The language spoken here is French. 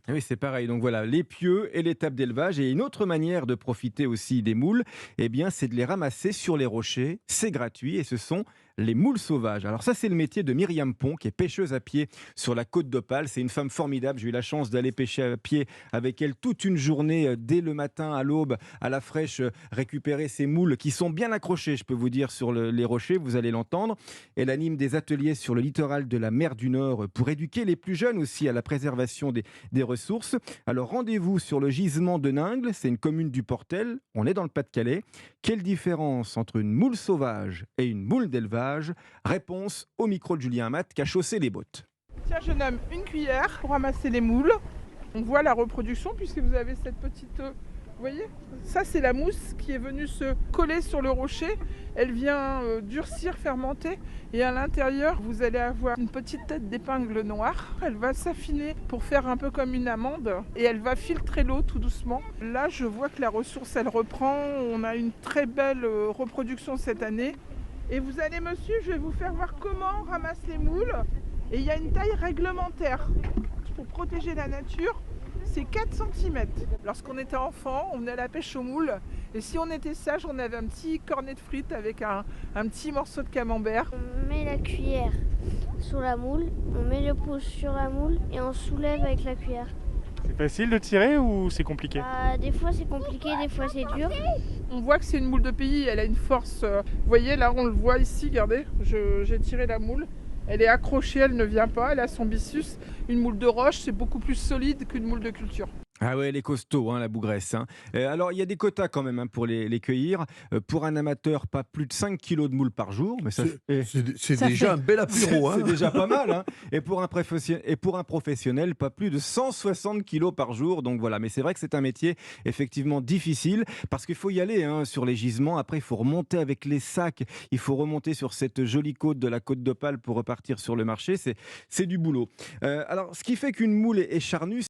Ah oui, c'est pareil. Donc voilà, les pieux et l'étape d'élevage. Et une autre manière de profiter aussi des moules, eh bien, c'est de les ramasser sur les rochers. C'est gratuit et ce sont les moules sauvages. Alors ça, c'est le métier de Myriam Pont, qui est pêcheuse à pied sur la côte d'Opale. C'est une femme formidable. J'ai eu la chance d'aller pêcher à pied avec elle toute une journée, dès le matin à l'aube, à la fraîche, récupérer ces moules qui sont bien accrochés, je peux vous dire, sur les rochers. Vous allez l'entendre. Elle anime des ateliers sur le littoral de la mer du Nord pour éduquer les plus jeunes aussi à la préservation des ressources. Alors rendez-vous sur le gisement de Ningles, c'est une commune du Portel, on est dans le Pas-de-Calais. Quelle différence entre une moule sauvage et une moule d'élevage? Réponse au micro de Julien Amat qui a chaussé les bottes. Tiens, je nomme une cuillère pour ramasser les moules. On voit la reproduction puisque vous avez cette petite... vous voyez, ça c'est la mousse qui est venue se coller sur le rocher. Elle vient durcir, fermenter. Et à l'intérieur, vous allez avoir une petite tête d'épingle noire. Elle va s'affiner pour faire un peu comme une amande. Et elle va filtrer l'eau tout doucement. Là, je vois que la ressource, elle reprend. On a une très belle reproduction cette année. Et vous allez me suivre, je vais vous faire voir comment on ramasse les moules. Et il y a une taille réglementaire pour protéger la nature. C'est 4 cm. Lorsqu'on était enfant, on venait à la pêche aux moules. Et si on était sage, on avait un petit cornet de frites avec un petit morceau de camembert. On met la cuillère sur la moule, on met le pouce sur la moule et on soulève avec la cuillère. C'est facile de tirer ou c'est compliqué? Des fois c'est compliqué, des fois c'est dur. On voit que c'est une moule de pays, elle a une force. Vous voyez, là on le voit ici, regardez, j'ai tiré la moule. Elle est accrochée, elle ne vient pas, elle a son byssus. Une moule de roche, c'est beaucoup plus solide qu'une moule de culture. Ah ouais, elle est costaud, hein, la bougresse, hein. Alors, il y a des quotas quand même, hein, pour les cueillir. Pour un amateur, pas plus de 5 kilos de moules par jour. Mais ça, C'est Ça déjà fait- un bel apéro. c'est Hein. déjà pas mal, hein. Et pour un professionnel, pas plus de 160 kilos par jour. Donc voilà, mais c'est vrai que c'est un métier effectivement difficile parce qu'il faut y aller, hein, sur les gisements. Après, il faut remonter avec les sacs. Il faut remonter sur cette jolie côte de la côte d'Opale pour repartir sur le marché. C'est du boulot. Alors, ce qui fait qu'une moule est charnue,